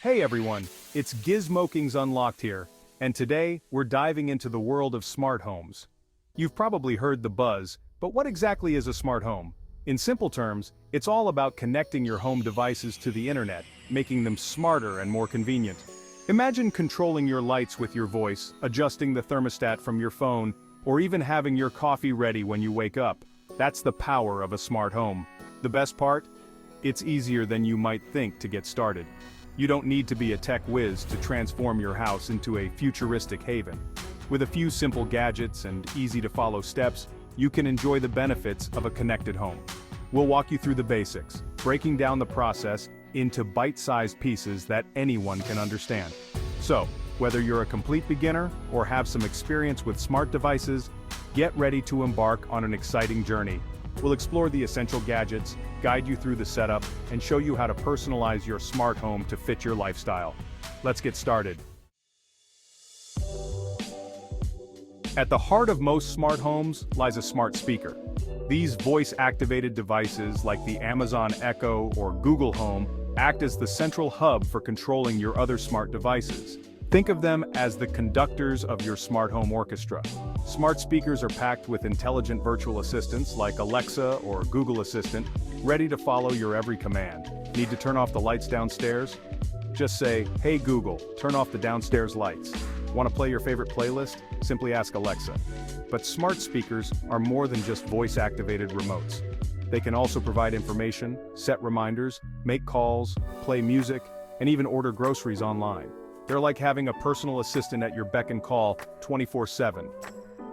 Hey everyone, it's Gizmokings Unlocked here, and today we're diving into the world of smart homes. You've probably heard the buzz, but what exactly is a smart home? In simple terms, it's all about connecting your home devices to the internet, making them smarter and more convenient. Imagine controlling your lights with your voice, adjusting the thermostat from your phone, or even having your coffee ready when you wake up. That's the power of a smart home. The best part? It's easier than you might think to get started. You don't need to be a tech whiz to transform your house into a futuristic haven. With a few simple gadgets and easy-to-follow steps, you can enjoy the benefits of a connected home. We'll walk you through the basics, breaking down the process into bite-sized pieces that anyone can understand. So, whether you're a complete beginner or have some experience with smart devices, get ready to embark on an exciting journey. We'll explore the essential gadgets, guide you through the setup, and show you how to personalize your smart home to fit your lifestyle. Let's get started. At the heart of most smart homes lies a smart speaker. These voice-activated devices, like the Amazon Echo or Google Home, act as the central hub for controlling your other smart devices. Think of them as the conductors of your smart home orchestra. Smart speakers are packed with intelligent virtual assistants like Alexa or Google Assistant, ready to follow your every command. Need to turn off the lights downstairs? Just say, "Hey Google, turn off the downstairs lights." Want to play your favorite playlist? Simply ask Alexa. But smart speakers are more than just voice-activated remotes. They can also provide information, set reminders, make calls, play music, and even order groceries online. They're like having a personal assistant at your beck and call 24/7.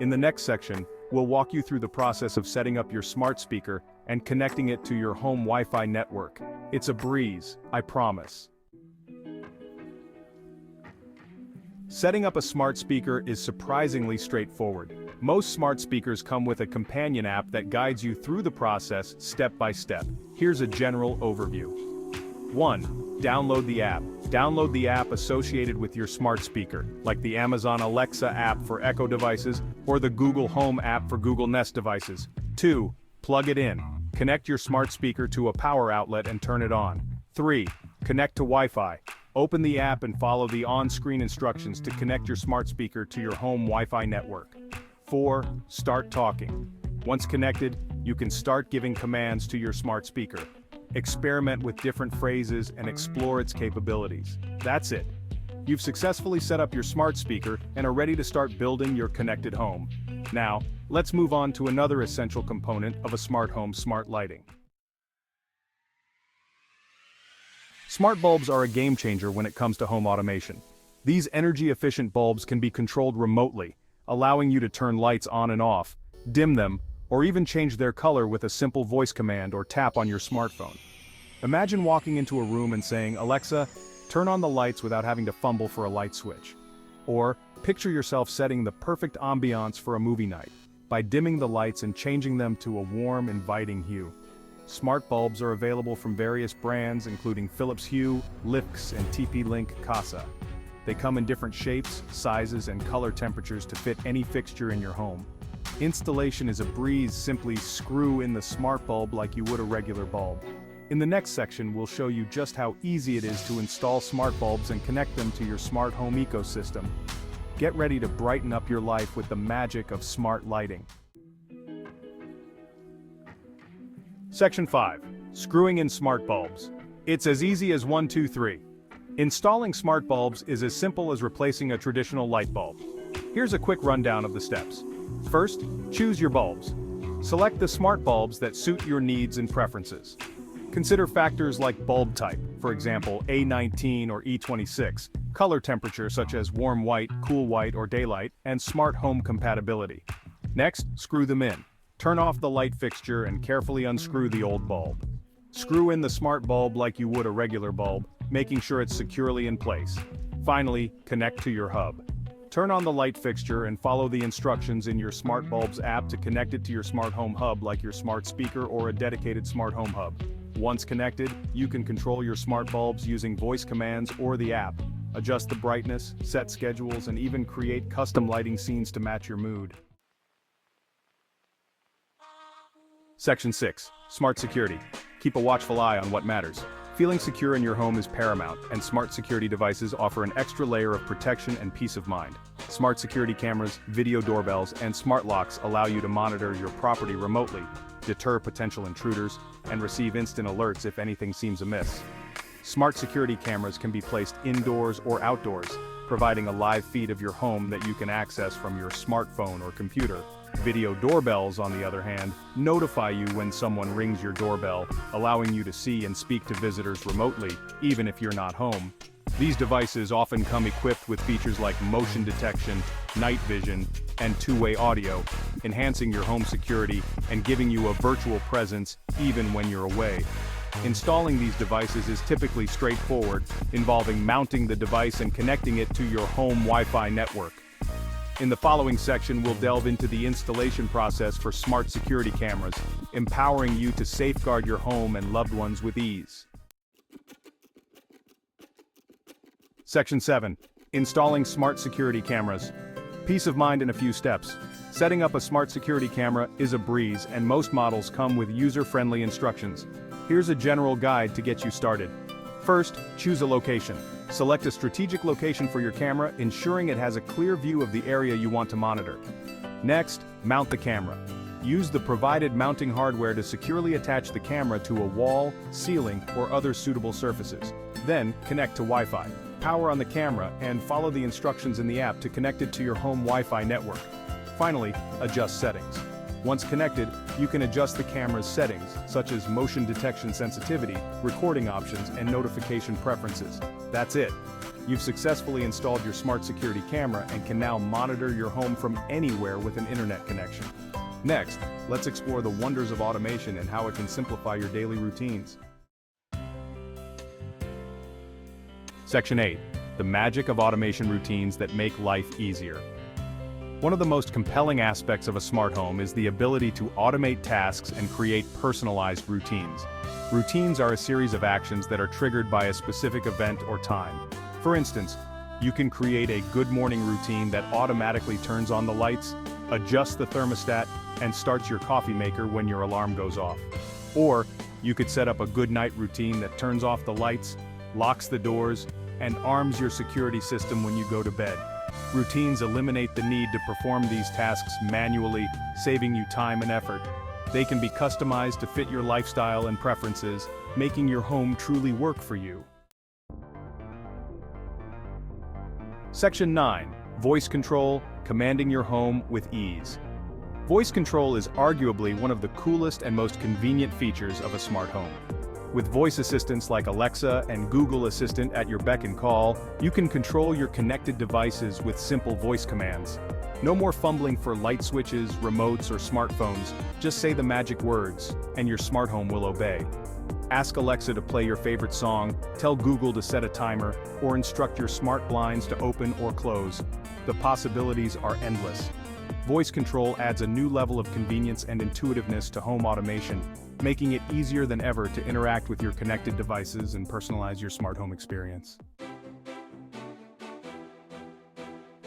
In the next section, we'll walk you through the process of setting up your smart speaker and connecting it to your home Wi-Fi network. It's a breeze, I promise. Setting up a smart speaker is surprisingly straightforward. Most smart speakers come with a companion app that guides you through the process step by step. Here's a general overview. 1. Download the app. Download the app associated with your smart speaker, like the Amazon Alexa app for Echo devices or the Google Home app for Google Nest devices. 2. Plug it in. Connect your smart speaker to a power outlet and turn it on. 3. Connect to Wi-Fi. Open the app and follow the on-screen instructions to connect your smart speaker to your home Wi-Fi network. 4. Start talking. Once connected, you can start giving commands to your smart speaker. Experiment with different phrases and explore its capabilities. That's it. You've successfully set up your smart speaker and are ready to start building your connected home. Now, let's move on to another essential component of a smart home: smart lighting. Smart bulbs are a game changer when it comes to home automation. These energy-efficient bulbs can be controlled remotely, allowing you to turn lights on and off, dim them, or even change their color with a simple voice command or tap on your smartphone. Imagine walking into a room and saying, "Alexa, turn on the lights," without having to fumble for a light switch. Or, picture yourself setting the perfect ambiance for a movie night by dimming the lights and changing them to a warm, inviting hue. Smart bulbs are available from various brands including Philips Hue, Lix, and TP-Link Casa. They come in different shapes, sizes, and color temperatures to fit any fixture in your home. Installation is a breeze. Simply screw in the smart bulb like you would a regular bulb. In the next section, we'll show you just how easy it is to install smart bulbs and connect them to your smart home ecosystem. Get ready to brighten up your life with the magic of smart lighting. Section 5. Screwing in smart bulbs. It's as easy as 1, 2, 3. Installing smart bulbs is as simple as replacing a traditional light bulb. Here's a quick rundown of the steps. First, choose your bulbs. Select the smart bulbs that suit your needs and preferences. Consider factors like bulb type, for example A19 or E26, color temperature such as warm white, cool white, or daylight, and smart home compatibility. Next, screw them in. Turn off the light fixture and carefully unscrew the old bulb. Screw in the smart bulb like you would a regular bulb, making sure it's securely in place. Finally, connect to your hub. Turn on the light fixture and follow the instructions in your smart bulbs app to connect it to your smart home hub like your smart speaker or a dedicated smart home hub. Once connected, you can control your smart bulbs using voice commands or the app, adjust the brightness, set schedules, and even create custom lighting scenes to match your mood. Section 6. Smart Security. Keep a watchful eye on what matters. Feeling secure in your home is paramount, and smart security devices offer an extra layer of protection and peace of mind. Smart security cameras, video doorbells, and smart locks allow you to monitor your property remotely, deter potential intruders, and receive instant alerts if anything seems amiss. Smart security cameras can be placed indoors or outdoors, providing a live feed of your home that you can access from your smartphone or computer. Video doorbells, on the other hand, notify you when someone rings your doorbell, allowing you to see and speak to visitors remotely, even if you're not home. These devices often come equipped with features like motion detection, night vision, and two-way audio, enhancing your home security and giving you a virtual presence even when you're away. Installing these devices is typically straightforward, involving mounting the device and connecting it to your home Wi-Fi network. In the following section, we'll delve into the installation process for smart security cameras, empowering you to safeguard your home and loved ones with ease. Section 7. Installing smart security cameras. Peace of mind in a few steps. Setting up a smart security camera is a breeze, and most models come with user-friendly instructions. Here's a general guide to get you started. First, choose a location. Select a strategic location for your camera, ensuring it has a clear view of the area you want to monitor. Next, mount the camera. Use the provided mounting hardware to securely attach the camera to a wall, ceiling, or other suitable surfaces. Then, connect to Wi-Fi. Power on the camera and follow the instructions in the app to connect it to your home Wi-Fi network. Finally, adjust settings. Once connected, you can adjust the camera's settings, such as motion detection sensitivity, recording options, and notification preferences. That's it. You've successfully installed your smart security camera and can now monitor your home from anywhere with an internet connection. Next, let's explore the wonders of automation and how it can simplify your daily routines. Section 8. The magic of automation routines that make life easier. One of the most compelling aspects of a smart home is the ability to automate tasks and create personalized routines. Routines are a series of actions that are triggered by a specific event or time. For instance, you can create a good morning routine that automatically turns on the lights, adjusts the thermostat, and starts your coffee maker when your alarm goes off. Or, you could set up a good night routine that turns off the lights, locks the doors, and arms your security system when you go to bed. Routines eliminate the need to perform these tasks manually, saving you time and effort. They can be customized to fit your lifestyle and preferences, making your home truly work for you. Section 9. Voice control, commanding your home with ease. Voice control is arguably one of the coolest and most convenient features of a smart home. With voice assistants like Alexa and Google Assistant at your beck and call, you can control your connected devices with simple voice commands. No more fumbling for light switches, remotes, or smartphones. Just say the magic words, and your smart home will obey. Ask Alexa to play your favorite song, tell Google to set a timer, or instruct your smart blinds to open or close. The possibilities are endless. Voice control adds a new level of convenience and intuitiveness to home automation, making it easier than ever to interact with your connected devices and personalize your smart home experience.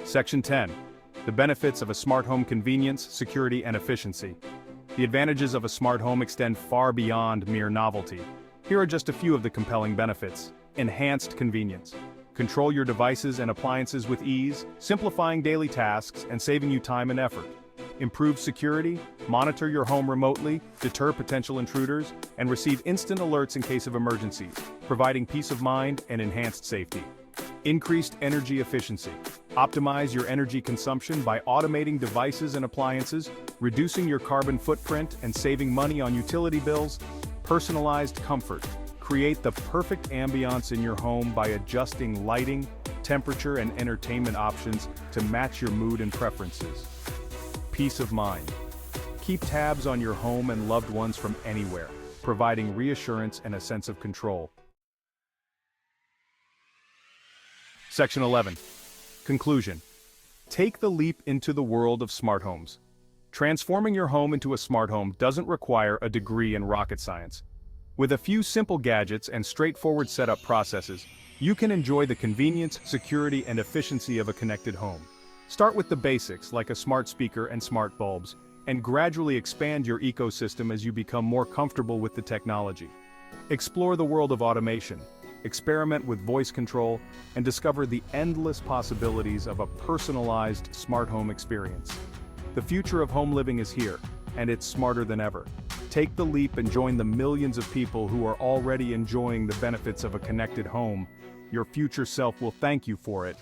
Section 10. The benefits of a smart home: convenience, security, and efficiency. The advantages of a smart home extend far beyond mere novelty. Here are just a few of the compelling benefits. Enhanced convenience. Control your devices and appliances with ease, simplifying daily tasks and saving you time and effort. Improve security, monitor your home remotely, deter potential intruders, and receive instant alerts in case of emergencies, providing peace of mind and enhanced safety. Increased energy efficiency. Optimize your energy consumption by automating devices and appliances, reducing your carbon footprint and saving money on utility bills. Personalized comfort. Create the perfect ambiance in your home by adjusting lighting, temperature, and entertainment options to match your mood and preferences. Peace of mind. Keep tabs on your home and loved ones from anywhere, providing reassurance and a sense of control. Section 11. Conclusion. Take the leap into the world of smart homes. Transforming your home into a smart home doesn't require a degree in rocket science. With a few simple gadgets and straightforward setup processes, you can enjoy the convenience, security, and efficiency of a connected home. Start with the basics like a smart speaker and smart bulbs, and gradually expand your ecosystem as you become more comfortable with the technology. Explore the world of automation, experiment with voice control, and discover the endless possibilities of a personalized smart home experience. The future of home living is here, and it's smarter than ever. Take the leap and join the millions of people who are already enjoying the benefits of a connected home. Your future self will thank you for it.